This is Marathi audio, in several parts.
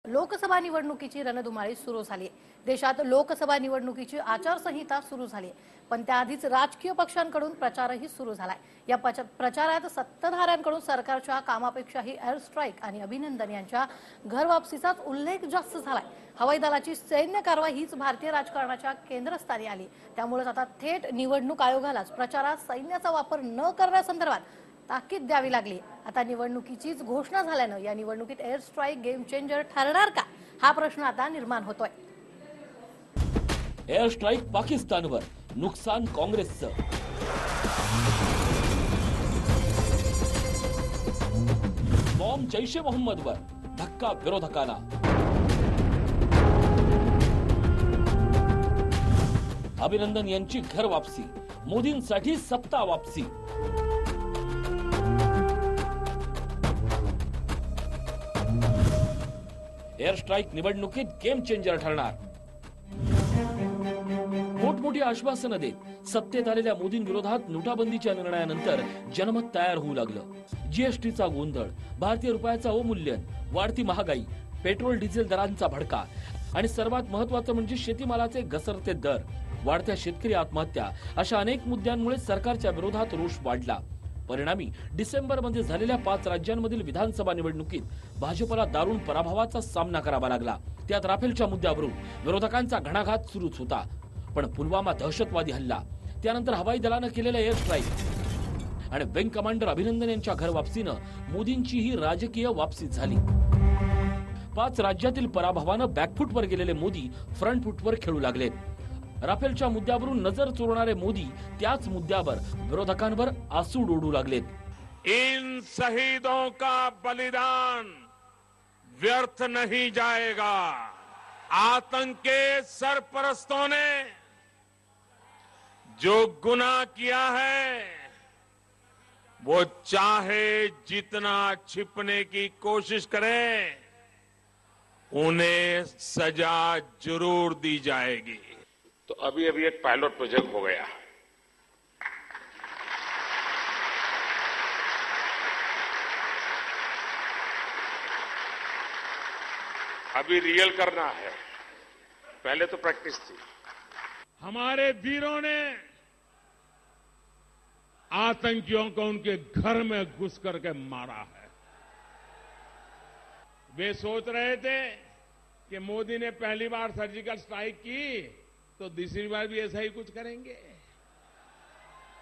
लोकसभा निवडणुकीची रणधुमाळी सुरू झाली आहे। देशात लोकसभा निवडणुकीची आचारसंहिता सुरू झाली, पण त्याआधीच राजकीय पक्षांकडून प्रचारही सुरू झालाय। या प्रचारात सत्ताधाऱ्यांकडून सरकारच्या कामापेक्षाही एअर स्ट्राईक आणि अभिनंदन यांच्या घरवापसीचाच उल्लेख जास्त झालाय। हवाई दलाची सैन्य कारवाई हीच भारतीय राजकारणाच्या केंद्रस्थानी आली। त्यामुळे आता थेट निवडणूक आयोगालाच प्रचारात सैन्याचा वापर न करण्यासंदर्भात ताकीद द्यावी लागली। आता निवडणुकीचीच घोषणा झाल्यानं या निवडणुकीत एअर स्ट्राईक गेम चेंजर ठरणार का, हा प्रश्न आता निर्माण होतोय। एअर स्ट्राईक पाकिस्तानवर, नुकसान काँग्रेसचं। बॉम्ब जैशे मोहम्मदवर, धक्का विरोधकांना। अभिनंदन यांची घर वापसी, मोदींसाठी सत्ता वापसी। एअर स्ट्राईक निवडणुकीत गेम चेंजर ठरणार। मोठमोठी आश्वासनं देत सत्तेत आलेल्या मोदींविरोधात नोटाबंदीच्या निर्णयानंतर जनमत तयार होऊ लागलं। जीएसटीचा गोंधळ, भारतीय रुपयाचं अवमूल्यन, वाढती महागाई, पेट्रोल डिझेल दरांचा भडका आणि सर्वात महत्त्वाचं म्हणजे शेतीमालाचे घसरते दर, वाढत्या शेतकरी आत्महत्या अशा अनेक मुद्द्यांमुळे सरकारच्या विरोधात रोष वाढला। परिणामी डिसेंबरमध्ये झालेल्या 5 राज्यांमधील विधानसभा निवडणुकीत भाजपला दारुण पराभवाचा सामना करावा लागला। त्यात राफेलच्या मुद्द्यावरून विरोधकांचा घणाघात सुरूच होता, पण पुलवामा दहशतवादी हल्ला, त्यानंतर हवाई दलानं केलेला एअर स्ट्राईक आणि विंग कमांडर अभिनंदन यांच्या घर वापसीनं मोदींची ही राजकीय वापसी झाली। 5 राज्यातील पराभवानं बॅकफूटवर गेलेले मोदी फ्रंट फूटवर खेळू लागलेत। राफेलच्या मुद्द्यावरून नजर चोरणारे मोदी त्याच मुद्द्यावर विरोधकांवर आसू डोडू लागलेत। इन शहीदों का बलिदान व्यर्थ नहीं जाएगा। आतंक के सरपरस्तों ने जो गुनाह किया है वो चाहे जितना छिपने की कोशिश करें, उन्हें सजा जरूर दी जाएगी। तो अभी एक पायलट प्रोजेक्ट हो गया। अभी रियल करना है, पहले तो प्रैक्टिस थी। हमारे वीरों ने आतंकियों को उनके घर में घुस करके मारा है। वे सोच रहे थे कि मोदी ने पहली बार सर्जिकल स्ट्राइक की तो दूसरी बार भी ऐसा ही कुछ करेंगे,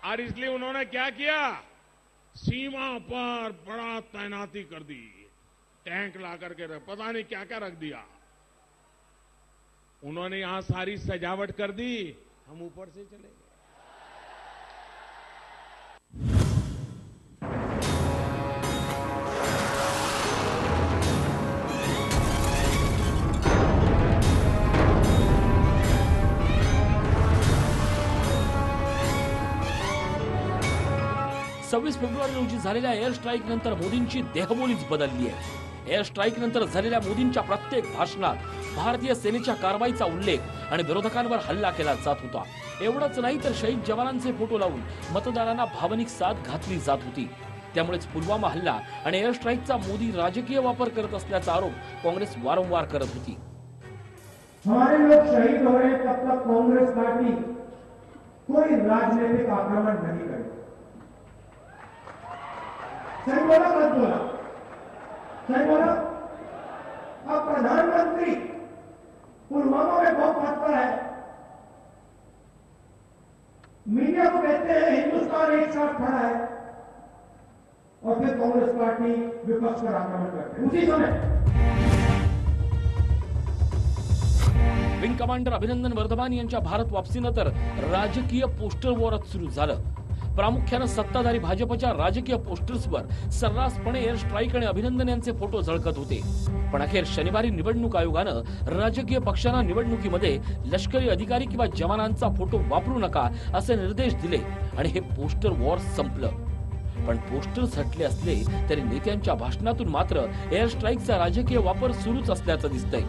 और इसलिए उन्होंने क्या किया, सीमा पर बड़ा तैनाती कर दी, टैंक ला करके पता नहीं क्या क्या रख दिया। उन्होंने यहां सारी सजावट कर दी, हम ऊपर से चले गए। सव्वीस फेब्रुवारी रोजी झालेल्या एअर स्ट्राईक नंतर मोदींची देहबोलीच बदलली आहे। एअर स्ट्राईक नंतर झालेल्या मोदींच्या प्रत्येक भाषणात भारतीय सेनेच्या कारवाईचा उल्लेख आणि विरोधकांवर हल्ला केला जात होता। एवढंच नाही तर शहीद जवानांचे फोटो लावून मतदारांना भावनिक साथ घातली जात होती। त्यामुळेच पुलवामा हल्ला आणि एअर स्ट्राईकचा मोदी राजकीय वापर करत असल्याचा आरोप काँग्रेस वारंवार करत होती। हमारे लोग शहीद हो रहे तब तक कांग्रेस पार्टी कोई राजनीतिक आक्रमण नहीं करेगी। सही बोला मत बोला, सही बोला। अब प्रधानमंत्री पुलवामा में बहुत तत्पर है, मीडिया को कहते हैं हिंदुस्तान एक साथ खड़ा है, और फिर कांग्रेस पार्टी विपक्ष पर आक्रमण करते हैं उसी समय। विंग कमांडर अभिनंदन वर्धमान यांच्या भारत वापसीनं तर राजकीय पोस्टर वॉरच सुरू झालं। प्रामुख्यानं सत्ताधारी भाजपच्या राजकीय पोस्टर्सवर सर्रासपणे एअर स्ट्राईक आणि अभिनंदन यांचे फोटो झळकत होते। पण अखेर शनिवारी निवडणूक आयोगानं राजकीय पक्षांना निवडणुकीमध्ये लष्करी अधिकारी किंवा जवानांचा फोटो वापरू नका असे निर्देश दिले आणि हे पोस्टर वॉर संपलं। पण पोस्टर्स हटले असले तरी नेत्यांच्या भाषणातून मात्र एअर स्ट्राईकचा राजकीय वापर सुरूच असल्याचं दिसतंय।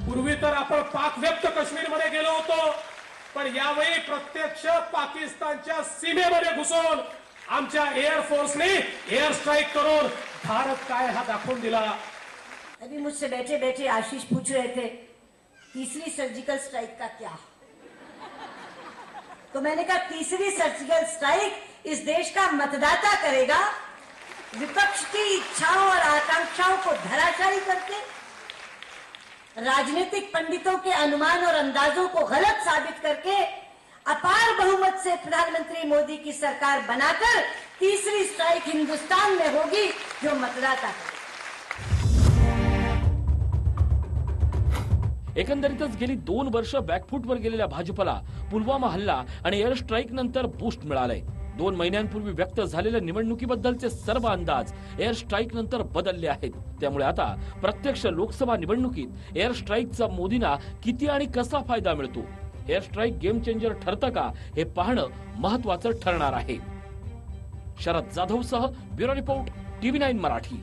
पूर्वी तर आपण पाकव्याप्त काश्मीरमध्ये गेलो होतो, पण यावेळी प्रत्यक्ष पाकिस्तानच्या सीमेमध्ये घुसून आमच्या एअर फोर्सने एअर स्ट्राईक करून भारत काय हा दाखवून दिला। अभी मुझसे बैठे बैठे आशीष पूछ रहे थे तीसरी सर्जिकल स्ट्राइक का क्या, तो मैंने कहा तीसरी सर्जिकल स्ट्राइक इस देश का मतदाता करेगा, विपक्ष की इच्छाओं और आकांक्षाओं को धराशायी करके, राजनीतिक पंडितों के अनुमान और अंदाजों को गलत साबित करके अपार बहुमत से प्रधानमंत्री मोदी की सरकार बनाकर तीसरी स्ट्राइक हिंदुस्तान में होगी जो मतदाता करेगा। एकंदरीतच गेली 2 वर्ष बॅकफूटवर गेलेल्या भाजपला पुलवामा हल्ला आणि एअर स्ट्राईक नंतर बूस्ट मिळालंय। 2 महिन्यांपूर्वी व्यक्त झालेल्या निवडणुकीबद्दलचे सर्व अंदाज एअर स्ट्राईक नंतर बदलले आहेत। त्यामुळे आता प्रत्यक्ष लोकसभा निवडणुकीत एअर स्ट्राईकचा मोदींना किती आणि कसा फायदा मिळतो, एअर स्ट्राईक गेम चेंजर ठरतं का हे पाहणं महत्त्वाचं ठरणार आहे। शरद जाधवसह ब्युरो रिपोर्ट TV9 मराठी।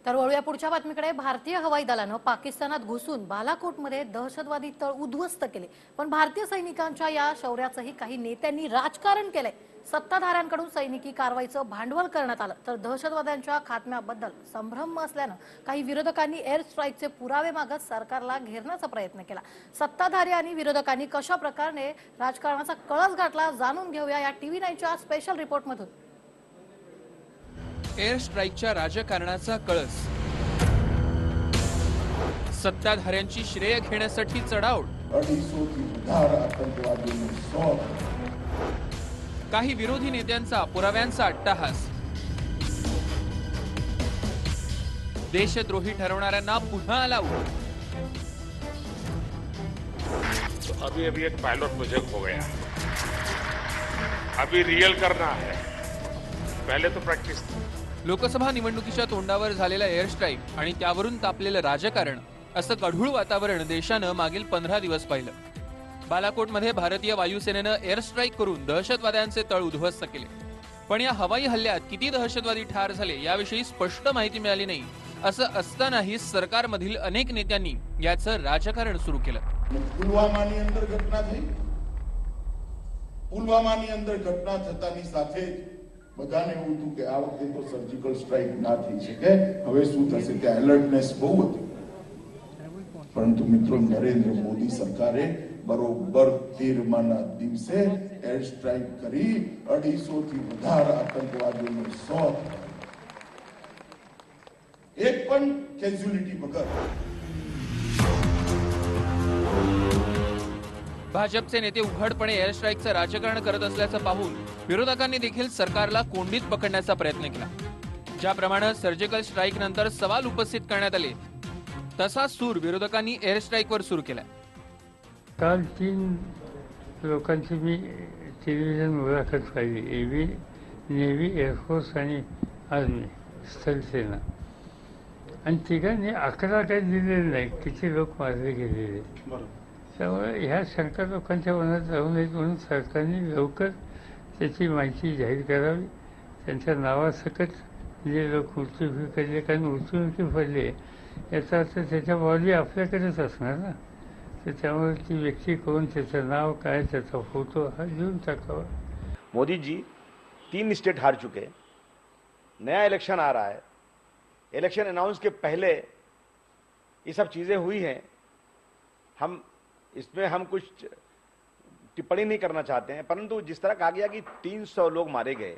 तर वळूया पुढच्या बातमीकडे। भारतीय हवाई दलानं पाकिस्तानात घुसून बालाकोटमध्ये दहशतवादी तळ उद्ध्वस्त केले, पण भारतीय सैनिकांच्या या शौर्याचंही काही नेत्यांनी राजकारण केलंय। सत्ताधाऱ्यांकडून सैनिकी कारवाईचं भांडवल करण्यात आलं, तर दहशतवाद्यांच्या खात्म्याबद्दल संभ्रम असल्यानं काही विरोधकांनी एअर स्ट्राईकचे पुरावे मागत सरकारला घेरण्याचा प्रयत्न केला। सत्ताधारी आणि विरोधकांनी कशा प्रकारे राजकारणाचा कळस गाठला जाणून घेऊया या TV9च्या स्पेशल रिपोर्टमधून। एअर स्ट्राईकच्या राजकारणाचा कळस, सत्ताधाऱ्यांची श्रेय घेण्यासाठी चढाओढ, काही विरोधी नेत्यांचा पुराव्यांचा अट्टहास, देशद्रोही ठरवणाऱ्यांना पुन्हा आला उठ। तो अभी एक पायलट प्रोजेक्ट हो गया, अभी रियल करना है, पहले तो प्रैक्टिस थी। लोकसभा निवडणुकीच्या तोंडावर झालेला एअर स्ट्राईक आणि त्यावरून तापलेलं राजकारण असं गढूळ वातावरण देशानं मागील 15 दिवस पाहिलं। बालाकोटमध्ये भारतीय वायुसेनेनं एअर स्ट्राईक करून दहशतवाद्यांचे तळ उद्ध्वस्त केले, पण या हवाई हल्ल्यात किती दहशतवादी ठार झाले याविषयी स्पष्ट माहिती मिळाली नाही। असं असतानाही सरकारमधील अनेक नेत्यांनी याचं राजकारण सुरू केलं। પુલવામાની અંદર ઘટના થઈ, પુલવામાની અંદર ઘટના થતાની સાથે બધાને એવું હતું કે આ વખતે તો સર્જિકલ સ્ટ્રાઇક ના થઈ શકે, હવે શું થશે, ત્યાં એલર્ટનેસ બહુ હતી। પરંતુ મિત્રો, નરેન્દ્ર મોદી સરકારે બરોબર 13માના દિવસે એર સ્ટ્રાઇક કરી 250 થી વધારે આતંકવાદીઓને શોધ, એક પણ કેઝ્યુઅલિટી વગર। भाजपचे नेते उघडपणे एअर स्ट्राईकचं राजकारण करत असल्याचं पाहून विरोधकांनी देखील सरकारला कोंडीत पकडण्याचा प्रयत्न केला। ज्याप्रमाणे सर्जिकल स्ट्राईक नंतर सवाल उपस्थित करण्यात आले, तसा सूर विरोधकांनी एअर स्ट्राईकवर सुरू केला। काल 3 लोकांची मी टेलिव्हिजन मुलाखत पाहिली, एव्ही, नेव्ही, एअरफोर्स आणि आर्मी, स्थलसेना, आणि तिघांनी 11 काही दिलेले नाही, किती लोक मारले गेलेले। त्यामुळे ह्या शंका लोकांच्या मनात राहू नयेत म्हणून सरकारने लवकर त्याची माहिती जाहीर करावी। त्यांच्या नावासकट जे लोक मृत्युमुखी पडले, कारण मृत्युमुखी पडले याचा अर्थ त्याच्या बॉडी आपल्याकडेच असणार ना, तर त्यामुळे ती व्यक्ती कोण, त्याचं नाव काय, त्याचा फोटो हा देऊन टाकावा। मोदी जी 3 स्टेट हार चुके हैं, नया इलेक्शन आ रहा है, इलेक्शन अनाउंस के पहले ये सब चीजें हुई हैं। इसमें हम कुछ टिप्पणी नहीं करना चाहते हैं, परंतु जिस तरह कहा गया कि 300 लोग मारे गए,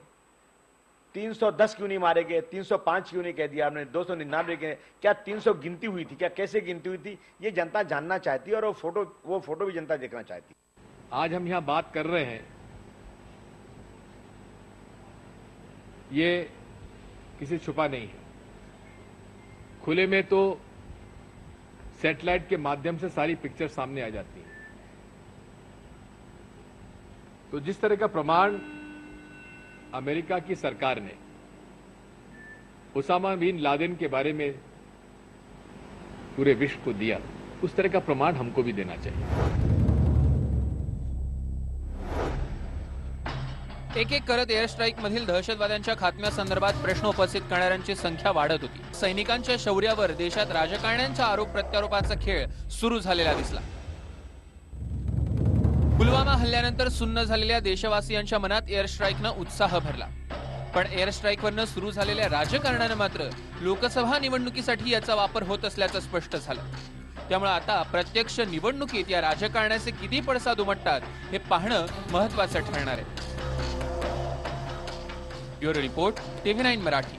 310 क्यों नहीं मारे गए, 305 क्यों नहीं कह दिया आपने, 299 के, क्या 300 गिनती हुई थी, क्या कैसे गिनती हुई थी, ये जनता जानना चाहती है और वो फोटो भी जनता देखना चाहती है। आज हम यहां बात कर रहे हैं, ये किसी छुपा नहीं है, खुले में तो सैटेलाइट के माध्यम से सारी पिक्चर सामने आ जाती है। तो जिस तरह का प्रमाण अमेरिका की सरकार ने उसामा बिन लादेन के बारे में पूरे विश्व को दिया, उस तरह का प्रमाण हमको भी देना चाहिए। एक एक करत एअर स्ट्राईक मधील दहशतवाद्यांच्या खात्म्यासंदर्भात प्रश्न उपस्थित करणाऱ्यांची संख्या वाढत होती। सैनिकांच्या शौर्यावर देशात राजकारण्यांच्या आरोप प्रत्यारोपाचा खेळ सुरू झालेला दिसला। पुलवामा हल्ल्यानंतर सुन्न झालेल्या देशवासियांच्या मनात एअर स्ट्राईकनं उत्साह भरला। पण एअर स्ट्राईकवरनं सुरू झालेल्या राजकारणानं मात्र लोकसभा निवडणुकीसाठी याचा वापर होत असल्याचं स्पष्ट झालं. त्यामुळे आता प्रत्यक्ष निवडणुकीत या राजकारणाचे किती पडसाद उमटतात हे पाहणं महत्त्वाचं ठरणार आहे. Bureau report, TV9 Marathi.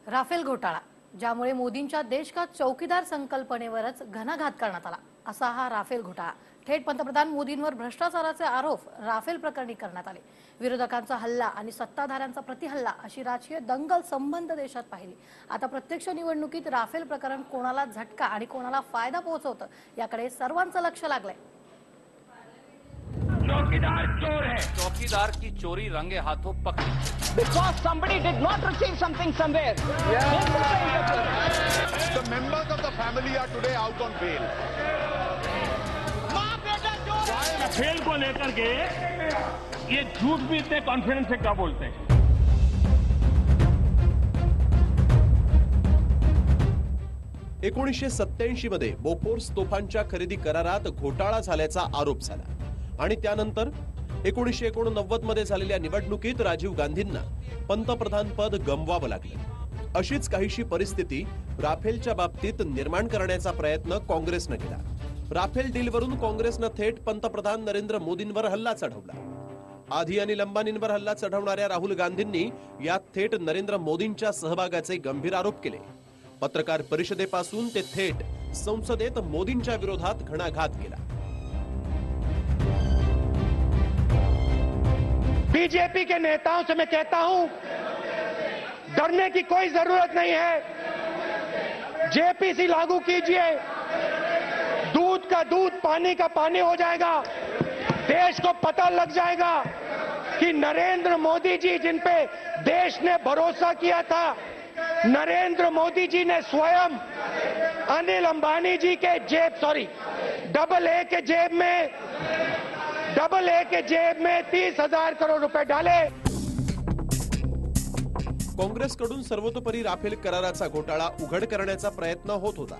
Rafale घोटाळा, ज्यामुळे मोदींच्या देश का चौकीदार संकल्पनेवरच घणाघात करण्यात आला, असा हा राफेल घोटाळा. थेट पंतप्रधान मोदींवर भ्रष्टाचाराचे आरोप राफेल प्रकरणी करण्यात आले. विरोधकांचा हल्ला आणि सत्ताधाऱ्यांचा प्रतिहल्ला अशी राजकीय दंगल संबंध देशात पाहिली. आता प्रत्यक्ष निवडणुकीत राफेल प्रकरण कोणाला झटका आणि कोणाला फायदा पोहोचवतं याकडे सर्वांचं लक्ष लागलंय. चौकीदार चोर है. चौकीदार की चोरी रंगे हाथों पकड़ी. Because somebody did not receive something somewhere. The members of the family are today out on bail. Rafale को लेकर के ये झूठ भी इतने कॉन्फिडेंस से क्या बोलते हैं? 1987 मध्ये बोफोर्स तोफांच्या खरेदी करारात घोटाळा झाल्याचा आरोप झाला आणि त्यानंतर 1989 मध्ये झालेल्या निवडणुकीत राजीव गांधींना पंतप्रधान पद गमवावं लागलं. अशीच काहीशी परिस्थिती राफेलच्या बाबतीत निर्माण करण्याचा प्रयत्न काँग्रेसनं केला. राफेल डीलवरून काँग्रेसनं थेट पंतप्रधान नरेंद्र मोदींवर हल्ला चढवला. आधी आणि लंबानींवर हल्ला चढवणाऱ्या राहुल गांधींनी यात थेट नरेंद्र मोदींच्या सहभागाचे गंभीर आरोप केले. पत्रकार परिषदेपासून ते थेट संसदेत मोदींच्या विरोधात घणाघात केला. बीजेपी के नेताओं से मैं कहता हूं, डरने की कोई जरूरत नहीं है. जेपीसी लागू कीजिए, दूध का दूध पानी का पानी हो जाएगा. देश को पता लग जाएगा कि नरेंद्र मोदी जी जिन पे देश ने भरोसा किया था, नरेंद्र मोदी जी ने स्वयं अनिल अंबानी जी के डबल ए के जेब में 30,000 करोड़ रुपए डाले. काँग्रेसकडून सर्वतोपरी राफेल कराराचा घोटाळा उघड करण्याचा प्रयत्न होत होता.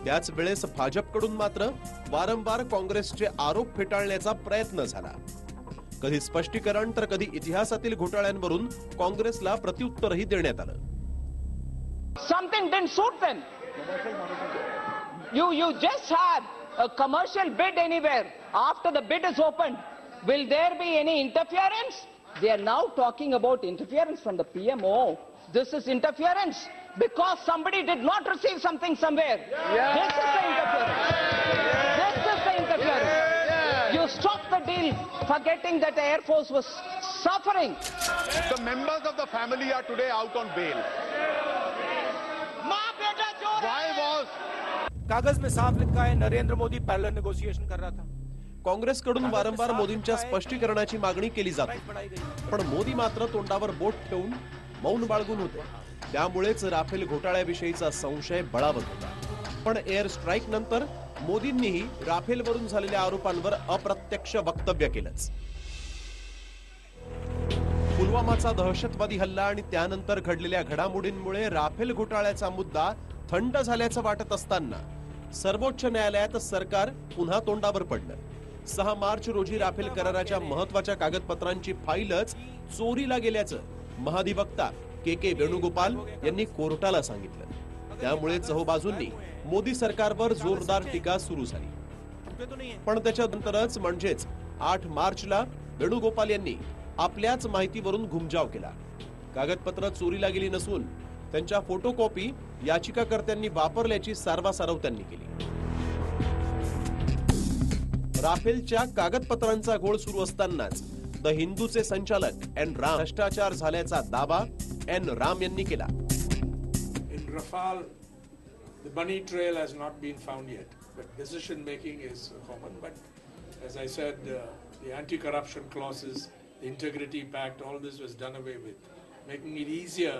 त्याच वेळेस भाजपकडून मात्र वारंवार काँग्रेसचे आरोप फेटाळण्याचा प्रयत्न झाला. कधी स्पष्टीकरण तर कधी इतिहासातील घोटाळ्यांवरून काँग्रेसला प्रत्युत्तरही देण्यात आलं. Something didn't suit them. You just had a commercial bid anywhere. After the bid is opened, will there be any interference? They are now talking about interference from the PMO. This is interference because somebody did not receive something somewhere. This is the interference. You stop the deal forgetting that the Air Force was suffering. The members of the family are today out on bail. Why was कागज में साफ लिखा है नरेंद्र मोदी पैरेलल नेगोशिएशन कर रहा था. काँग्रेसकडून वारंवार मोदींच्या स्पष्टीकरणाची मागणी केली जाते, पण मोदी मात्र तोंडावर बोट ठेवून मौन बाळगून होते. त्यामुळेच राफेल घोटाळ्याविषयीचा संशय बळावत होता. पण एअर स्ट्राईक नंतर मोदींनीही राफेलवरून झालेल्या आरोपांवर अप्रत्यक्ष वक्तव्य केलंच. पुलवामाचा दहशतवादी हल्ला आणि त्यानंतर घडलेल्या घडामोडींमुळे राफेल घोटाळ्याचा मुद्दा थंड झाल्याचं वाटत असताना सर्वोच्च न्यायालयात सरकार पुन्हा तोंडावर पडलं. 6 मार्च रोजी राफेल कराराच्या महत्वाच्या कागदपत्रांची फाईलच चोरीला गेल्याचं महाधिवक्ता के वेणुगोपाल यांनी कोर्टाला सांगितलं. त्यामुळे चहूबाजूंनी मोदी सरकारवर जोरदार टीका सुरू झाली. पण त्याच्यानंतरच म्हणजेच 8 मार्चला वेणुगोपाल यांनी आपल्याच माहितीवरून घुमजाव केला. कागदपत्र चोरीला गेली नसून त्यांच्या फोटोकॉपी याचिकाकर्त्यांनी वापरल्याची सारवासारव त्यांनी केली. राफेलच्या कागदपत्रांचा घोळ सुरू असतानाच द हिंदूचे संचालक एन राम भ्रष्टाचार झाल्याचा दावा एन राम यांनी केला. In Rafale, the money trail has not been found yet, but decision making is common. But as I said, the anti-corruption clauses, the integrity pact, all this was done away with, making it easier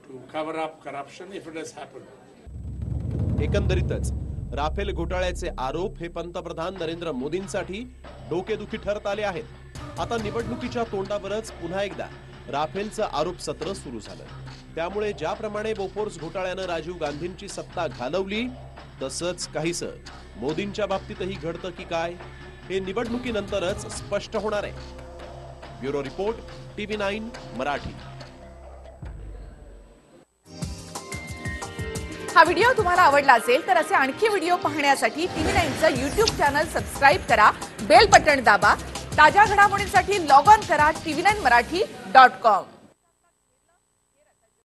to cover up corruption if it has happened. एकंदरीतच राफेल घोटाळ्याचे आरोप हे पंतप्रधान नरेंद्र मोदींसाठी डोकेदुखी ठरत आले आहेत. आता निवडणुकीच्या तोंडावरच पुन्हा एकदा राफेलचं आरोप सत्र सुरू झालं. त्यामुळे ज्याप्रमाणे बोफोर्स घोटाळ्यानं राजीव गांधींची सत्ता घालवली, तसंच काहीसं मोदींच्या बाबतीतही घडतं की काय, हे निवडणुकीनंतरच स्पष्ट होणार आहे. Bureau report TV9 Marathi. हा व्हिडिओ तुम्हाला आवडला असेल तर असे आणखी व्हिडिओ पाहण्यासाठी TV9चं YouTube चॅनल सबस्क्राईब करा, बेल बटण दाबा. ताज्या घडामोडींसाठी लॉग ऑन करा tv9marathi.com.